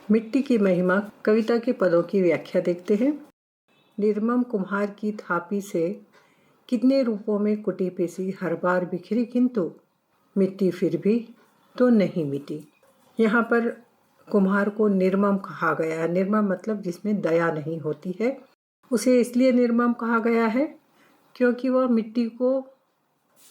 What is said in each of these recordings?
मिट्टी की महिमा कविता के पदों की व्याख्या देखते हैं। निर्मम कुम्हार की थापी से कितने रूपों में कुटी पीसी हर बार बिखरी, किंतु मिट्टी फिर भी तो नहीं मिटी। यहाँ पर कुम्हार को निर्मम कहा गया है। निर्मम मतलब जिसमें दया नहीं होती है। उसे इसलिए निर्मम कहा गया है क्योंकि वह मिट्टी को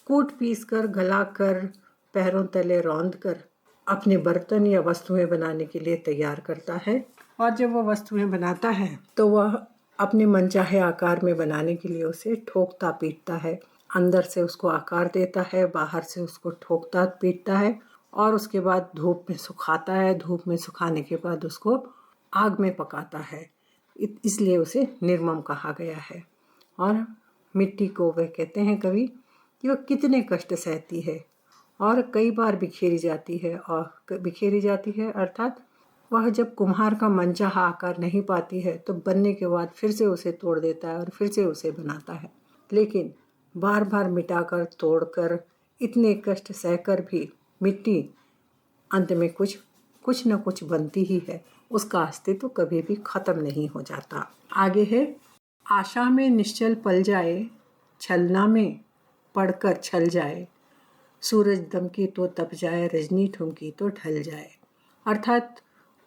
कूट पीस कर, गला कर, पैरों तले रौंद कर अपने बर्तन या वस्तुएं बनाने के लिए तैयार करता है। और जब वह वस्तुएं बनाता है तो वह अपने मनचाहे आकार में बनाने के लिए उसे ठोकता पीटता है। अंदर से उसको आकार देता है, बाहर से उसको ठोकता पीटता है और उसके बाद धूप में सुखाता है। धूप में सुखाने के बाद उसको आग में पकाता है। इसलिए उसे निर्मम कहा गया है। और मिट्टी को वह कहते हैं कवि कि वह कितने कष्ट सहती है और कई बार बिखेरी जाती है। और बिखेरी जाती है अर्थात वह जब कुम्हार का मनचाहा आकार नहीं पाती है तो बनने के बाद फिर से उसे तोड़ देता है और फिर से उसे बनाता है। लेकिन बार बार मिटाकर, तोड़कर, इतने कष्ट सहकर भी मिट्टी अंत में कुछ न कुछ बनती ही है। उसका अस्तित्व कभी भी खत्म नहीं हो जाता। आगे है, आशा में निश्चल पल जाए, छलना में पड़कर छल जाए, सूरज दमकी तो तप जाए, रजनी ठुमकी तो ढल जाए। अर्थात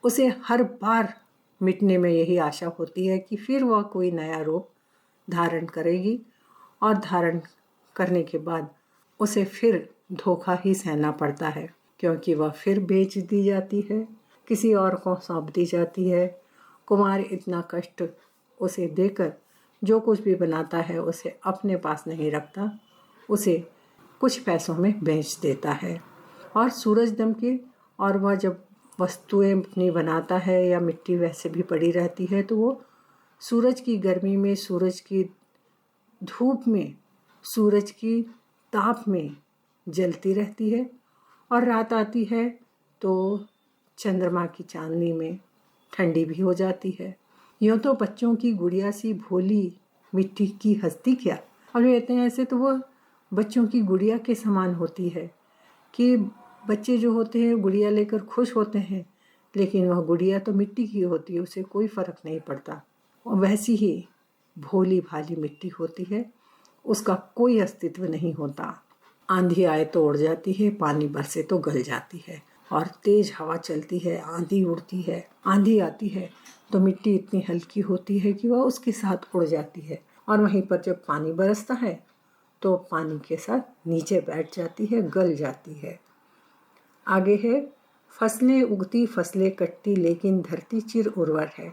उसे हर बार मिटने में यही आशा होती है कि फिर वह कोई नया रूप धारण करेगी और धारण करने के बाद उसे फिर धोखा ही सहना पड़ता है, क्योंकि वह फिर बेच दी जाती है, किसी और को सौंप दी जाती है। कुमार इतना कष्ट उसे देकर जो कुछ भी बनाता है उसे अपने पास नहीं रखता, उसे कुछ पैसों में बेच देता है। और सूरज दमके, और वह जब वस्तुएं अपनी बनाता है या मिट्टी वैसे भी पड़ी रहती है तो वो सूरज की गर्मी में, सूरज की धूप में, सूरज की ताप में जलती रहती है। और रात आती है तो चंद्रमा की चांदनी में ठंडी भी हो जाती है। यूँ तो बच्चों की गुड़िया सी भोली मिट्टी की हस्ती क्या। और कहते हैं ऐसे तो वो बच्चों की गुड़िया के समान होती है कि बच्चे जो होते हैं गुड़िया लेकर खुश होते हैं, लेकिन वह गुड़िया तो मिट्टी की होती है, उसे कोई फ़र्क नहीं पड़ता। और वैसी ही भोली भाली मिट्टी होती है, उसका कोई अस्तित्व नहीं होता। आंधी आए तो उड़ जाती है, पानी बरसे तो गल जाती है, और तेज हवा चलती है, आंधी उड़ती है। आंधी आती है तो मिट्टी इतनी हल्की होती है कि वह उसके साथ उड़ जाती है, और वहीं पर जब पानी बरसता है तो पानी के साथ नीचे बैठ जाती है, गल जाती है। आगे है, फसलें उगती फसलें कटती लेकिन धरती चिर उर्वर है।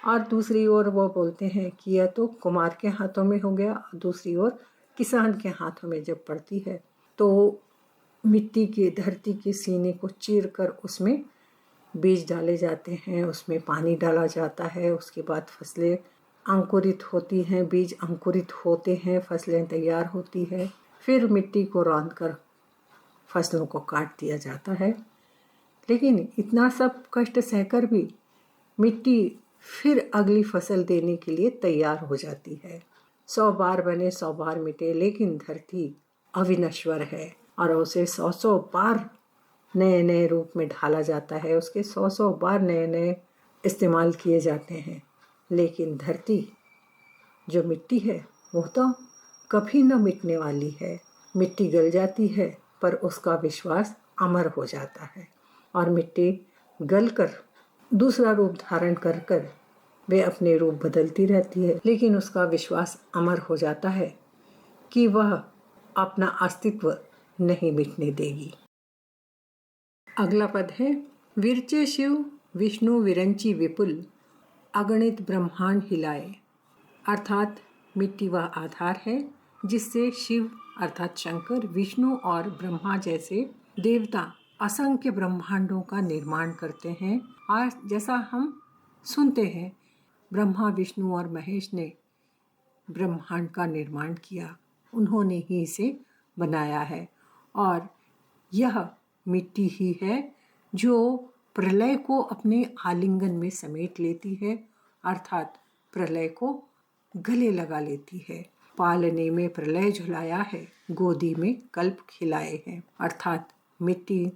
और दूसरी ओर वो बोलते हैं कि यह तो कुम्हार के हाथों में हो गया, दूसरी ओर किसान के हाथों में जब पड़ती है तो मिट्टी की, धरती के सीने को चीर कर उसमें बीज डाले जाते हैं, उसमें पानी डाला जाता है। उसके बाद फसलें अंकुरित होती हैं, बीज अंकुरित होते हैं, फसलें तैयार होती है। फिर मिट्टी को रौंद कर फसलों को काट दिया जाता है। लेकिन इतना सब कष्ट सहकर भी मिट्टी फिर अगली फसल देने के लिए तैयार हो जाती है। 100 बार बने 100 बार मिटे, लेकिन धरती अविनश्वर है और उसे 100 बार नए नए रूप में ढाला जाता है, उसके 100 बार नए नए इस्तेमाल किए जाते हैं। लेकिन धरती जो मिट्टी है वो तो कभी न मिटने वाली है। मिट्टी गल जाती है पर उसका विश्वास अमर हो जाता है, और मिट्टी गल कर दूसरा रूप धारण कर कर वे अपने रूप बदलती रहती है, लेकिन उसका विश्वास अमर हो जाता है कि वह अपना अस्तित्व नहीं मिटने देगी। अगला पद है, विरचे शिव विष्णु विरंची विपुल, अगणित ब्रह्मांड हिलाए। अर्थात मिट्टी वह आधार है जिससे शिव अर्थात शंकर, विष्णु और ब्रह्मा जैसे देवता असंख्य ब्रह्मांडों का निर्माण करते हैं। और जैसा हम सुनते हैं, ब्रह्मा, विष्णु और महेश ने ब्रह्मांड का निर्माण किया, उन्होंने ही इसे बनाया है। और यह मिट्टी ही है जो प्रलय को अपने आलिंगन में समेट लेती है, अर्थात प्रलय को गले लगा लेती है। पालने में प्रलय झुलाया है, गोदी में कल्प खिलाए हैं। अर्थात मिट्टी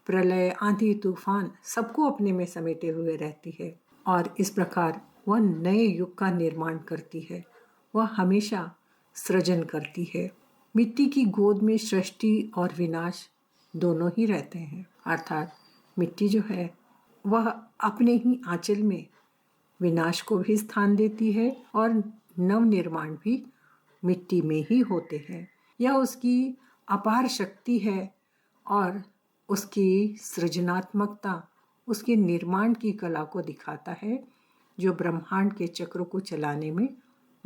प्रलय, आंधी, तूफान सबको अपने में समेटे हुए रहती है और इस प्रकार वह नए युग का निर्माण करती है। वह हमेशा सृजन करती है। मिट्टी की गोद में सृष्टि और विनाश दोनों ही रहते हैं, अर्थात मिट्टी जो है वह अपने ही आंचल में विनाश को भी स्थान देती है और नव निर्माण भी मिट्टी में ही होते हैं। यह उसकी अपार शक्ति है और उसकी सृजनात्मकता, उसके निर्माण की कला को दिखाता है, जो ब्रह्मांड के चक्र को चलाने में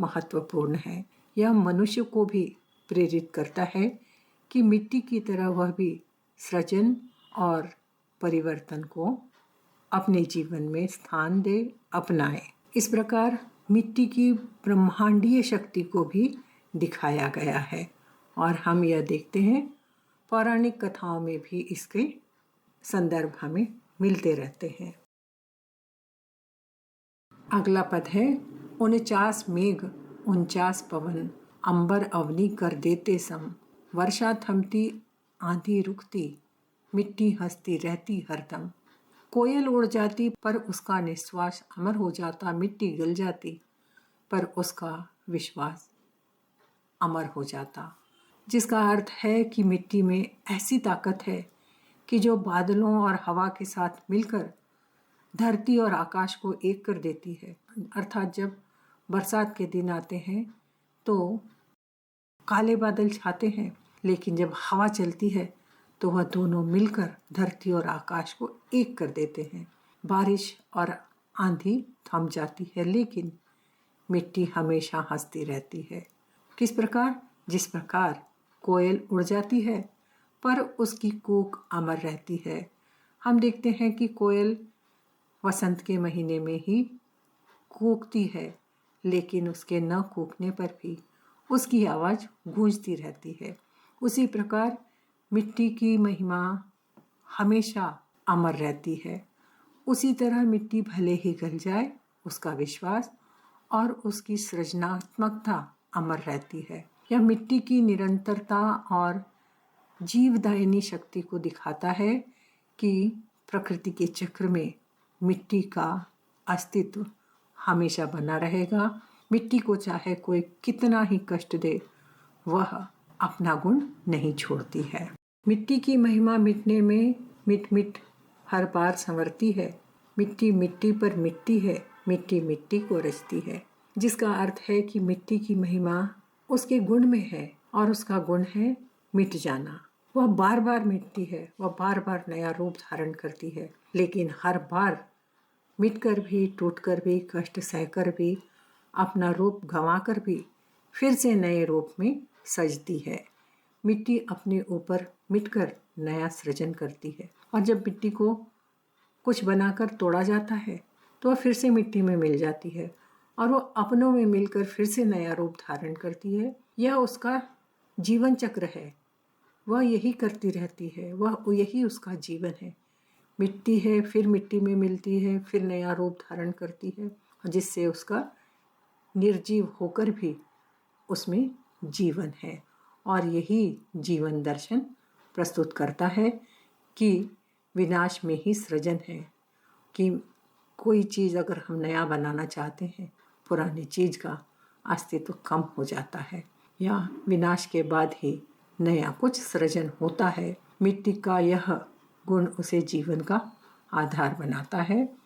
महत्वपूर्ण है। यह मनुष्य को भी प्रेरित करता है कि मिट्टी की तरह वह भी सृजन और परिवर्तन को अपने जीवन में स्थान दे, अपनाए। इस प्रकार मिट्टी की ब्रह्मांडीय शक्ति को भी दिखाया गया है और हम यह देखते हैं पौराणिक कथाओं में भी इसके संदर्भ हमें मिलते रहते हैं। अगला पद है 49 मेघ 49 पवन, अंबर अवनी कर देते सम, वर्षा थमती आंधी रुकती, मिट्टी हंसती रहती हरदम। कोयल उड़ जाती पर उसका निश्वास अमर हो जाता, मिट्टी गल जाती पर उसका विश्वास अमर हो जाता। जिसका अर्थ है कि मिट्टी में ऐसी ताकत है कि जो बादलों और हवा के साथ मिलकर धरती और आकाश को एक कर देती है। अर्थात जब बरसात के दिन आते हैं तो काले बादल छाते हैं, लेकिन जब हवा चलती है तो वह दोनों मिलकर धरती और आकाश को एक कर देते हैं। बारिश और आंधी थम जाती है, लेकिन मिट्टी हमेशा हंसती रहती है। किस प्रकार? जिस प्रकार कोयल उड़ जाती है पर उसकी कूक अमर रहती है। हम देखते हैं कि कोयल वसंत के महीने में ही कूकती है, लेकिन उसके न कूकने पर भी उसकी आवाज़ गूंजती रहती है। उसी प्रकार मिट्टी की महिमा हमेशा अमर रहती है। उसी तरह मिट्टी भले ही गल जाए, उसका विश्वास और उसकी सृजनात्मकता अमर रहती है। यह मिट्टी की निरंतरता और जीवदायिनी शक्ति को दिखाता है कि प्रकृति के चक्र में मिट्टी का अस्तित्व हमेशा बना रहेगा। मिट्टी को चाहे कोई कितना ही कष्ट दे, वह अपना गुण नहीं छोड़ती है। मिट्टी की महिमा मिटने में मिट मिट हर बार संवरती है। मिट्टी मिट्टी पर मिट्टी है, मिट्टी मिट्टी को रचती है। जिसका अर्थ है कि मिट्टी की महिमा उसके गुण में है और उसका गुण है मिट जाना। वह बार बार मिटती है, वह बार बार नया रूप धारण करती है, लेकिन हर बार मिटकर भी, टूटकर भी, कष्ट सहकर भी, अपना रूप गंवाकर भी फिर से नए रूप में सजती है। मिट्टी अपने ऊपर मिटकर नया सृजन करती है और जब मिट्टी को कुछ बनाकर तोड़ा जाता है तो वह फिर से मिट्टी में मिल जाती है और वो अपनों में मिलकर फिर से नया रूप धारण करती है। यह उसका जीवन चक्र है, वह यही करती रहती है, वह यही उसका जीवन है। मिट्टी है, फिर मिट्टी में मिलती है, फिर नया रूप धारण करती है, जिससे उसका निर्जीव होकर भी उसमें जीवन है। और यही जीवन दर्शन प्रस्तुत करता है कि विनाश में ही सृजन है, कि कोई चीज़ अगर हम नया बनाना चाहते हैं, पुरानी चीज़ का अस्तित्व कम हो जाता है या विनाश के बाद ही नया कुछ सृजन होता है। मिट्टी का यह गुण उसे जीवन का आधार बनाता है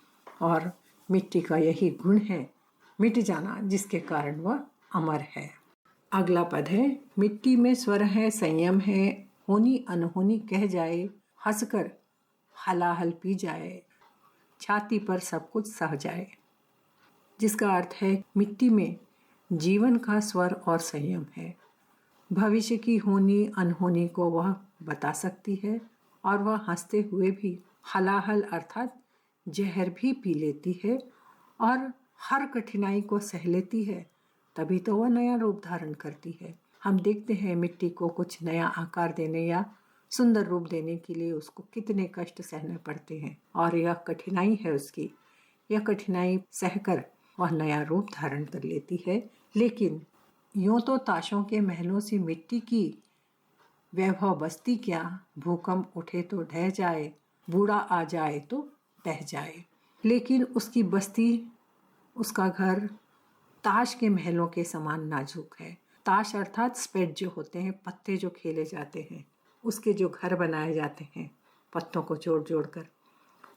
और मिट्टी का यही गुण है मिट जाना, जिसके कारण वह अमर है। अगला पद है मिट्टी में स्वर है, संयम है, होनी अनहोनी कह जाए, हंसकर हलाहल पी जाए, छाती पर सब कुछ सह जाए। जिसका अर्थ है मिट्टी में जीवन का स्वर और संयम है। भविष्य की होनी अनहोनी को वह बता सकती है और वह हंसते हुए भी हलाहल अर्थात जहर भी पी लेती है और हर कठिनाई को सह लेती है, तभी तो वह नया रूप धारण करती है। हम देखते हैं मिट्टी को कुछ नया आकार देने या सुंदर रूप देने के लिए उसको कितने कष्ट सहने पड़ते हैं और यह कठिनाई है उसकी। यह कठिनाई सहकर वह नया रूप धारण कर लेती है। लेकिन यूं तो ताशों के महलों से मिट्टी की वैभव बस्ती क्या, भूकंप उठे तो ढह जाए, बूढ़ा आ जाए तो बह जाए। लेकिन उसकी बस्ती, उसका घर ताश के महलों के समान नाजुक है। ताश अर्थात स्पेड जो होते हैं, पत्ते जो खेले जाते हैं, उसके जो घर बनाए जाते हैं पत्तों को जोड़ जोड़ कर,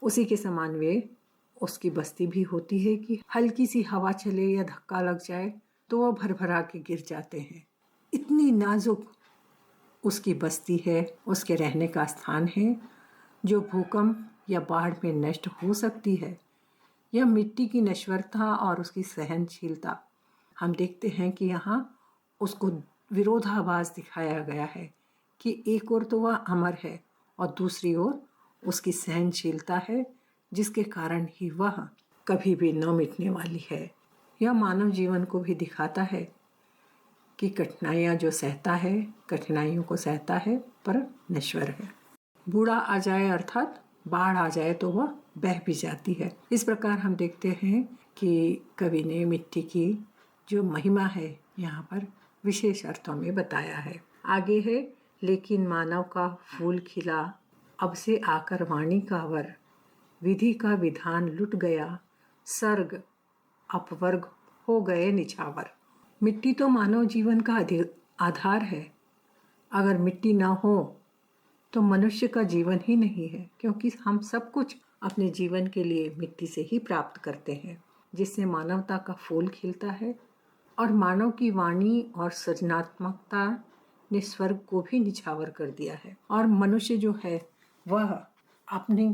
उसी के समान वे उसकी बस्ती भी होती है कि हल्की सी हवा चले या धक्का लग जाए तो वो भरभरा के गिर जाते हैं। इतनी नाजुक उसकी बस्ती है, उसके रहने का स्थान है, जो भूकंप या बाढ़ में नष्ट हो सकती है। यह मिट्टी की नश्वरता और उसकी सहनशीलता, हम देखते हैं कि यहाँ उसको विरोधाभास दिखाया गया है कि एक ओर तो वह अमर है और दूसरी ओर उसकी सहनशीलता है, जिसके कारण ही वह कभी भी न मिटने वाली है। यह मानव जीवन को भी दिखाता है कि कठिनाइयाँ जो सहता है, कठिनाइयों को सहता है पर नश्वर है। बूढ़ा आ जाए अर्थात बाढ़ आ जाए तो वह बह भी जाती है। इस प्रकार हम देखते हैं कि कवि ने मिट्टी की जो महिमा है यहाँ पर विशेष अर्थों में बताया है। आगे है, लेकिन मानव का फूल खिला, अब से आकर वाणी का वर, विधि का विधान लुट गया, सर्ग अपवर्ग हो गए निछावर। मिट्टी तो मानव जीवन का आधार है। अगर मिट्टी ना हो तो मनुष्य का जीवन ही नहीं है, क्योंकि हम सब कुछ अपने जीवन के लिए मिट्टी से ही प्राप्त करते हैं, जिससे मानवता का फूल खिलता है। और मानव की वाणी और सृजनात्मकता ने स्वर्ग को भी निछावर कर दिया है। और मनुष्य जो है वह अपनी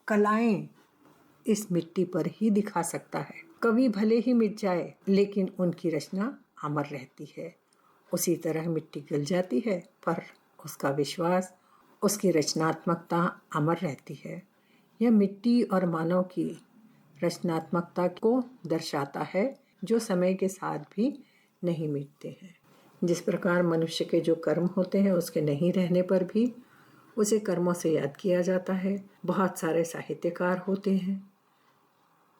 कलाएं इस मिट्टी पर ही दिखा सकता है। कवि भले ही मिट जाए लेकिन उनकी रचना अमर रहती है। उसी तरह मिट्टी गल जाती है पर उसका विश्वास, उसकी रचनात्मकता अमर रहती है। यह मिट्टी और मानव की रचनात्मकता को दर्शाता है, जो समय के साथ भी नहीं मिटते हैं। जिस प्रकार मनुष्य के जो कर्म होते हैं उसके नहीं रहने पर भी उसे कर्मों से याद किया जाता है। बहुत सारे साहित्यकार होते हैं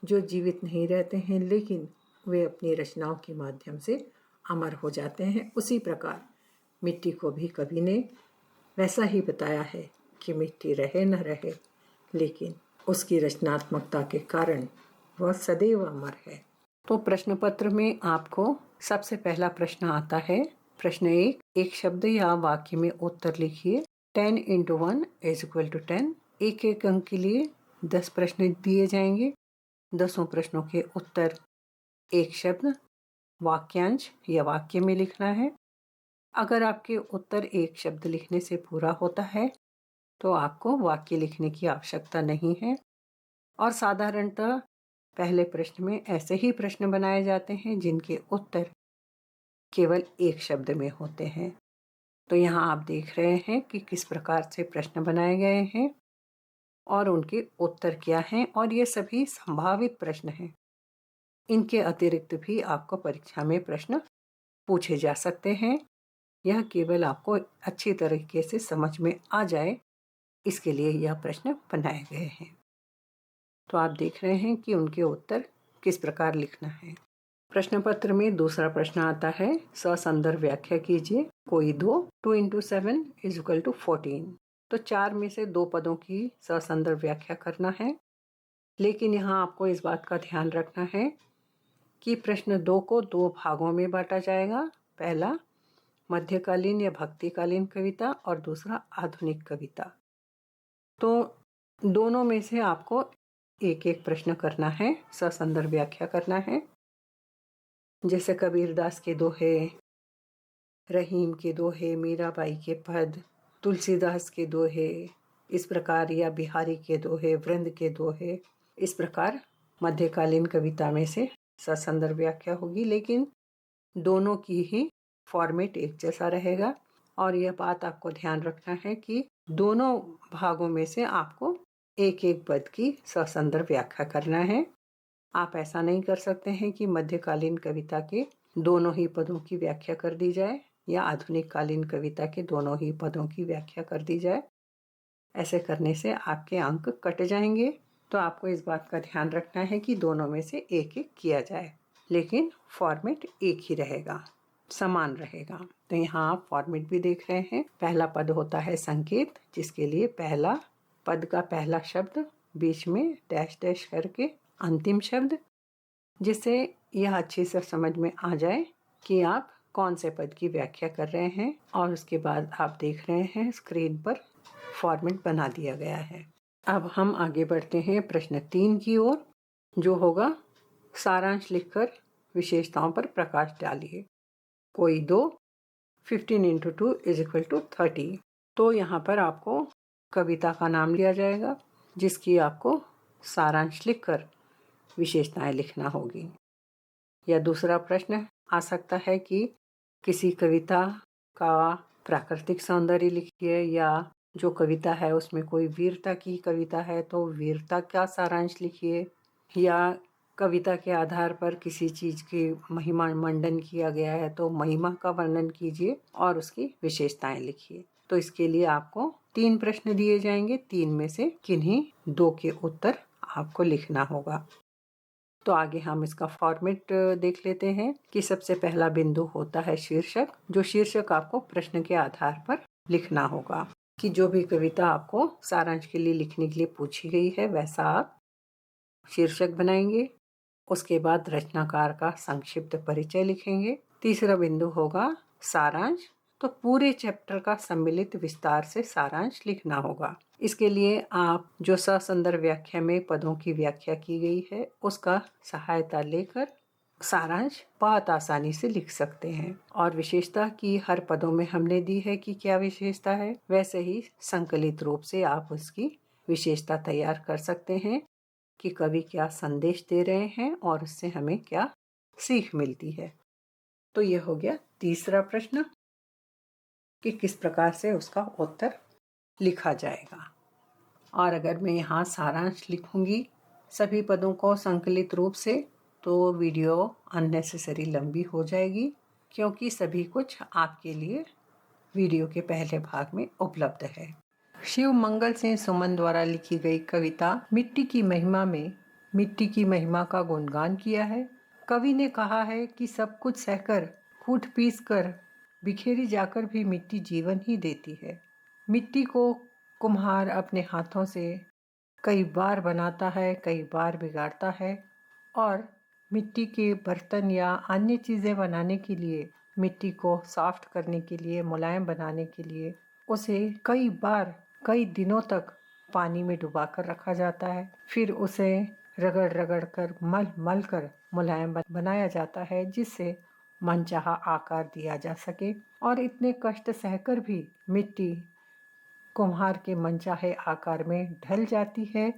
जो जीवित नहीं रहते हैं, लेकिन वे अपनी रचनाओं के माध्यम से अमर हो जाते हैं। उसी प्रकार मिट्टी को भी कवि ने वैसा ही बताया है कि मिट्टी रहे न रहे, लेकिन उसकी रचनात्मकता के कारण वह सदैव अमर है। तो प्रश्न पत्र में आपको सबसे पहला प्रश्न आता है। प्रश्न 1, एक शब्द या वाक्य में उत्तर लिखिए। 10 × 1 = 10। एक अंक के लिए 10 प्रश्न दिए जाएंगे। 10 प्रश्नों के उत्तर एक शब्द, वाक्यांश या वाक्य में लिखना है। अगर आपके उत्तर एक शब्द लिखने से पूरा होता है तो आपको वाक्य लिखने की आवश्यकता नहीं है। और साधारणतः पहले प्रश्न में ऐसे ही प्रश्न बनाए जाते हैं जिनके उत्तर केवल एक शब्द में होते हैं। तो यहाँ आप देख रहे हैं कि किस प्रकार से प्रश्न बनाए गए हैं और उनके उत्तर क्या हैं, और ये सभी संभावित प्रश्न हैं। इनके अतिरिक्त भी आपको परीक्षा में प्रश्न पूछे जा सकते हैं। यह केवल आपको अच्छी तरीके से समझ में आ जाए, इसके लिए यह प्रश्न बनाए गए हैं। तो आप देख रहे हैं कि उनके उत्तर किस प्रकार लिखना है। प्रश्न पत्र में दूसरा प्रश्न आता है, ससंदर्भ व्याख्या कीजिए। कोई दो, 2 × 7 = 14। तो 4 में से 2 पदों की ससंदर्भ व्याख्या करना है। लेकिन यहाँ आपको इस बात का ध्यान रखना है कि प्रश्न 2 को 2 भागों में बांटा जाएगा। पहला मध्यकालीन या भक्तिकालीन कविता और दूसरा आधुनिक कविता। तो दोनों में से आपको एक एक प्रश्न करना है, ससंदर्भ व्याख्या करना है। जैसे कबीरदास के दोहे, रहीम के दोहे, मीराबाई के पद, तुलसीदास के दोहे, इस प्रकार, या बिहारी के दोहे, वृंद के दोहे, इस प्रकार मध्यकालीन कविता में से ससंदर्भ व्याख्या होगी। लेकिन दोनों की ही फॉर्मेट एक जैसा रहेगा। और यह बात आपको ध्यान रखना है कि दोनों भागों में से आपको एक एक पद की ससंदर्भ व्याख्या करना है। आप ऐसा नहीं कर सकते हैं कि मध्यकालीन कविता के दोनों ही पदों की व्याख्या कर दी जाए या आधुनिक कालीन कविता के दोनों ही पदों की व्याख्या कर दी जाए। ऐसे करने से आपके अंक कट जाएंगे। तो आपको इस बात का ध्यान रखना है कि दोनों में से एक एक किया जाए, लेकिन फॉर्मेट एक ही रहेगा, समान रहेगा। तो यहाँ आप फॉर्मेट भी देख रहे हैं। पहला पद होता है संकेत, जिसके लिए पहला पद का पहला शब्द, बीच में डैश डैश करके अंतिम शब्द, जिससे यह अच्छे से समझ में आ जाए कि आप कौन से पद की व्याख्या कर रहे हैं। और उसके बाद आप देख रहे हैं स्क्रीन पर फॉर्मेट बना दिया गया है। अब हम आगे बढ़ते हैं प्रश्न 3 की ओर, जो होगा सारांश लिखकर विशेषताओं पर प्रकाश डालिए। कोई दो, 15 × 2 = 30। तो यहाँ पर आपको कविता का नाम लिया जाएगा, जिसकी आपको सारांश लिखकर विशेषताएं लिखना होगी। या दूसरा प्रश्न आ सकता है कि किसी कविता का प्राकृतिक सौंदर्य लिखिए, या जो कविता है उसमें कोई वीरता की कविता है तो वीरता का सारांश लिखिए, या कविता के आधार पर किसी चीज की महिमा मंडन किया गया है तो महिमा का वर्णन कीजिए और उसकी विशेषताएं लिखिए। तो इसके लिए आपको 3 प्रश्न दिए जाएंगे, 3 में से किन्हीं 2 के उत्तर आपको लिखना होगा। तो आगे हम इसका फॉर्मेट देख लेते हैं कि सबसे पहला बिंदु होता है शीर्षक, जो शीर्षक आपको प्रश्न के आधार पर लिखना होगा कि जो भी कविता आपको सारांश के लिए लिखने के लिए पूछी गई है वैसा आप शीर्षक बनाएंगे। उसके बाद रचनाकार का संक्षिप्त परिचय लिखेंगे। तीसरा बिंदु होगा सारांश, तो पूरे चैप्टर का सम्मिलित विस्तार से सारांश लिखना होगा। इसके लिए आप जो ससंदर्भ व्याख्या में पदों की व्याख्या की गई है उसका सहायता लेकर सारांश बहुत आसानी से लिख सकते हैं। और विशेषता की हर पदों में हमने दी है कि क्या विशेषता है, वैसे ही संकलित रूप से आप उसकी विशेषता तैयार कर सकते हैं कि कवि क्या संदेश दे रहे हैं और उससे हमें क्या सीख मिलती है। तो यह हो गया तीसरा प्रश्न कि किस प्रकार से उसका उत्तर लिखा जाएगा। और अगर मैं यहाँ सारांश लिखूंगी सभी पदों को संकलित रूप से तो वीडियो अननेसेसरी लंबी हो जाएगी, क्योंकि सभी कुछ आपके लिए वीडियो के पहले भाग में उपलब्ध है। शिव मंगल सिंह सुमन द्वारा लिखी गई कविता मिट्टी की महिमा में मिट्टी की महिमा का गुणगान किया है। कवि ने कहा है कि सब कुछ सहकर, कूट पीस कर, बिखेरी जाकर भी मिट्टी जीवन ही देती है। मिट्टी को कुम्हार अपने हाथों से कई बार बनाता है, कई बार बिगाड़ता है, और मिट्टी के बर्तन या अन्य चीज़ें बनाने के लिए, मिट्टी को सॉफ्ट करने के लिए, मुलायम बनाने के लिए उसे कई बार कई दिनों तक पानी में डुबा कर रखा जाता है। फिर उसे रगड़ रगड़ कर मल मल कर मुलायम बनाया जाता है, जिससे मनचाहा आकार दिया जा सके। और इतने कष्ट सहकर भी मिट्टी कुम्हार के मनचाहे आकार में ढल जाती है,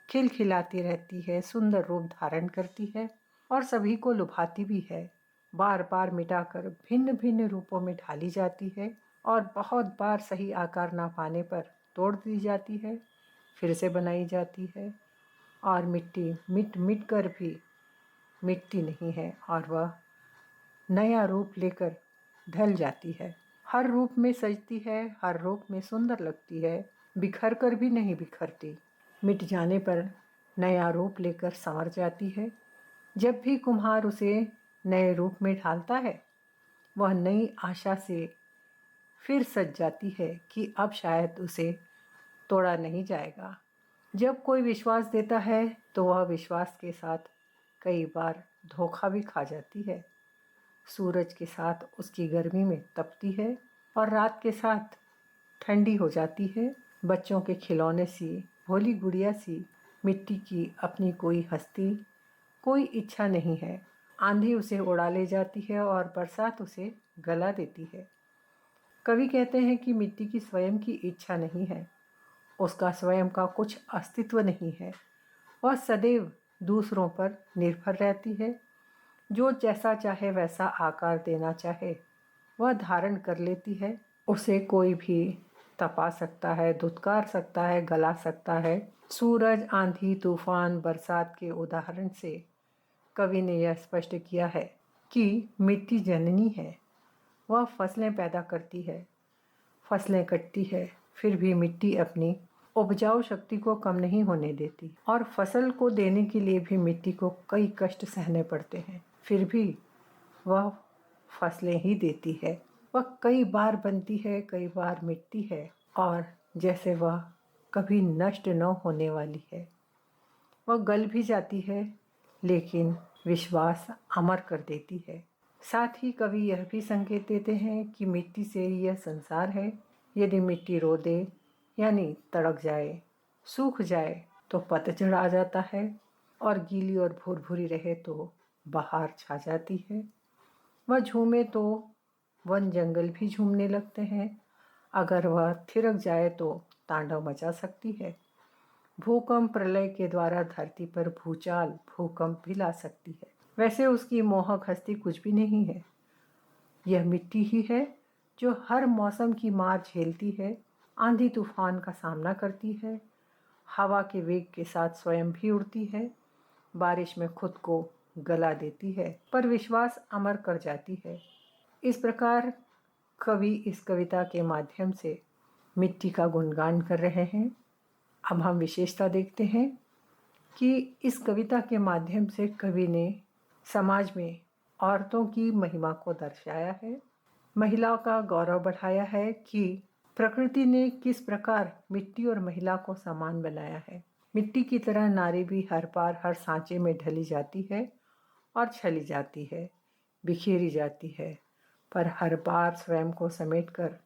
खिलखिलाती रहती है, सुंदर रूप धारण करती है और सभी को लुभाती भी है। बार बार मिटाकर भिन्न भिन्न रूपों में ढाली जाती है और बहुत बार सही आकार ना पाने पर तोड़ दी जाती है, फिर से बनाई जाती है। और मिट्टी मिट मिट कर भी मिटती नहीं है और वह नया रूप लेकर ढल जाती है। हर रूप में सजती है, हर रूप में सुंदर लगती है, बिखर कर भी नहीं बिखरती। मिट जाने पर नया रूप लेकर संवर जाती है। जब भी कुम्हार उसे नए रूप में ढालता है वह नई आशा से फिर सज जाती है कि अब शायद उसे तोड़ा नहीं जाएगा। जब कोई विश्वास देता है तो वह विश्वास के साथ कई बार धोखा भी खा जाती है। सूरज के साथ उसकी गर्मी में तपती है और रात के साथ ठंडी हो जाती है। बच्चों के खिलौने सी, भोली गुड़िया सी मिट्टी की अपनी कोई हस्ती, कोई इच्छा नहीं है। आंधी उसे उड़ा ले जाती है और बरसात उसे गला देती है। कवि कहते हैं कि मिट्टी की स्वयं की इच्छा नहीं है, उसका स्वयं का कुछ अस्तित्व नहीं है। वह सदैव दूसरों पर निर्भर रहती है। जो जैसा चाहे वैसा आकार देना चाहे वह धारण कर लेती है। उसे कोई भी तपा सकता है, धुतकार सकता है, गला सकता है। सूरज, आंधी, तूफान, बरसात के उदाहरण से कवि ने यह स्पष्ट किया है कि मिट्टी जननी है। वह फसलें पैदा करती है, फसलें कटती है, फिर भी मिट्टी अपनी उपजाऊ शक्ति को कम नहीं होने देती। और फसल को देने के लिए भी मिट्टी को कई कष्ट सहने पड़ते हैं, फिर भी वह फसलें ही देती है। वह कई बार बनती है, कई बार मिटती है, और जैसे वह कभी नष्ट न होने वाली है। वह गल भी जाती है, लेकिन विश्वास अमर कर देती है। साथ ही कवि यह भी संकेत देते हैं कि मिट्टी से ही यह संसार है। यदि मिट्टी रो दे यानी तड़क जाए, सूख जाए तो पतझड़ आ जाता है, और गीली और भुरभुरी रहे तो बहार छा जाती है। वह झूमे तो वन जंगल भी झूमने लगते हैं। अगर वह थिरक जाए तो तांडव मचा सकती है। भूकंप प्रलय के द्वारा धरती पर भूचाल भूकंप भी ला सकती है। वैसे उसकी मोहक हस्ती कुछ भी नहीं है। यह मिट्टी ही है जो हर मौसम की मार झेलती है, आंधी तूफान का सामना करती है, हवा के वेग के साथ स्वयं भी उड़ती है, बारिश में खुद को गला देती है, पर विश्वास अमर कर जाती है। इस प्रकार कवि इस कविता के माध्यम से मिट्टी का गुणगान कर रहे हैं। अब हम विशेषता देखते हैं कि इस कविता के माध्यम से कवि ने समाज में औरतों की महिमा को दर्शाया है, महिलाओं का गौरव बढ़ाया है कि प्रकृति ने किस प्रकार मिट्टी और महिला को समान बनाया है। मिट्टी की तरह नारी भी हर बार हर सांचे में ढली जाती है और छली जाती है, बिखेरी जाती है, पर हर बार स्वयं को समेटकर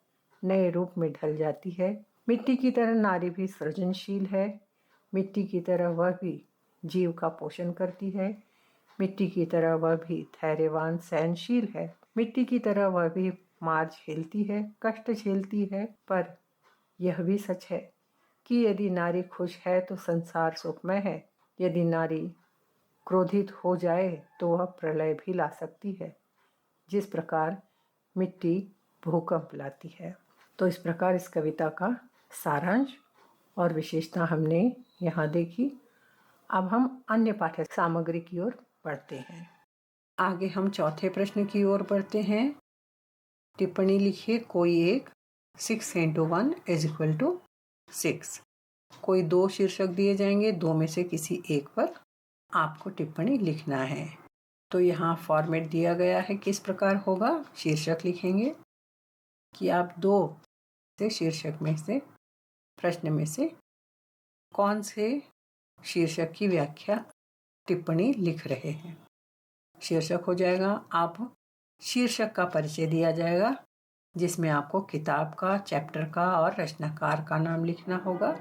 नए रूप में ढल जाती है। मिट्टी की तरह नारी भी सृजनशील है। मिट्टी की तरह वह भी जीव का पोषण करती है। मिट्टी की तरह वह भी धैर्यवान सहनशील है। मिट्टी की तरह वह भी मार झेलती है, कष्ट झेलती है, पर यह भी सच है कि यदि नारी खुश है तो संसार सुखमय है। यदि नारी क्रोधित हो जाए तो वह प्रलय भी ला सकती है, जिस प्रकार मिट्टी भूकंप लाती है। तो इस प्रकार इस कविता का सारांश और विशेषता हमने यहाँ देखी। अब हम अन्य पाठ्य सामग्री की ओर बढ़ते हैं। आगे हम चौथे प्रश्न की ओर बढ़ते हैं। टिप्पणी लिखिए कोई एक 6 × 1 = 6। कोई दो शीर्षक दिए जाएंगे, दो में से किसी एक पर आपको टिप्पणी लिखना है। तो यहाँ फॉर्मेट दिया गया है, किस प्रकार होगा। शीर्षक लिखेंगे कि आप दो से शीर्षक में से प्रश्न में से कौन से शीर्षक की व्याख्या टिप्पणी लिख रहे हैं। शीर्षक हो जाएगा, आप शीर्षक का परिचय दिया जाएगा, जिसमें आपको किताब का, चैप्टर का और रचनाकार का नाम लिखना होगा,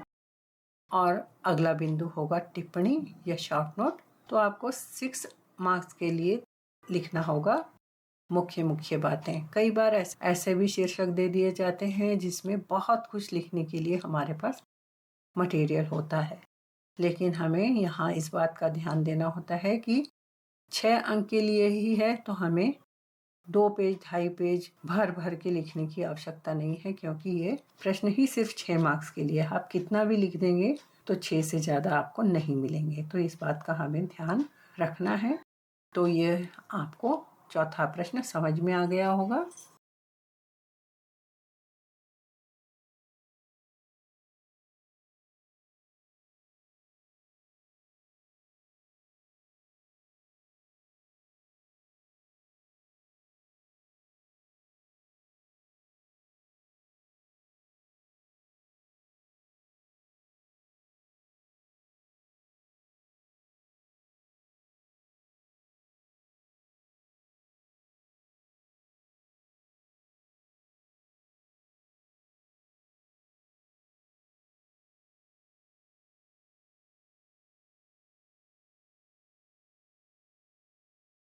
और अगला बिंदु होगा टिप्पणी या शॉर्ट नोट। तो आपको 6 मार्क्स के लिए लिखना होगा मुख्य बातें। कई बार ऐसे भी शीर्षक दे दिए जाते हैं जिसमें बहुत कुछ लिखने के लिए हमारे पास मटेरियल होता है, लेकिन हमें यहाँ इस बात का ध्यान देना होता है कि 6 अंक के लिए ही है, तो हमें 2 पेज 2.5 पेज भर के लिखने की आवश्यकता नहीं है, क्योंकि ये प्रश्न ही सिर्फ 6 मार्क्स के लिए। आप कितना भी लिख देंगे तो 6 से ज़्यादा आपको नहीं मिलेंगे, तो इस बात का हमें ध्यान रखना है। तो ये आपको चौथा प्रश्न समझ में आ गया होगा।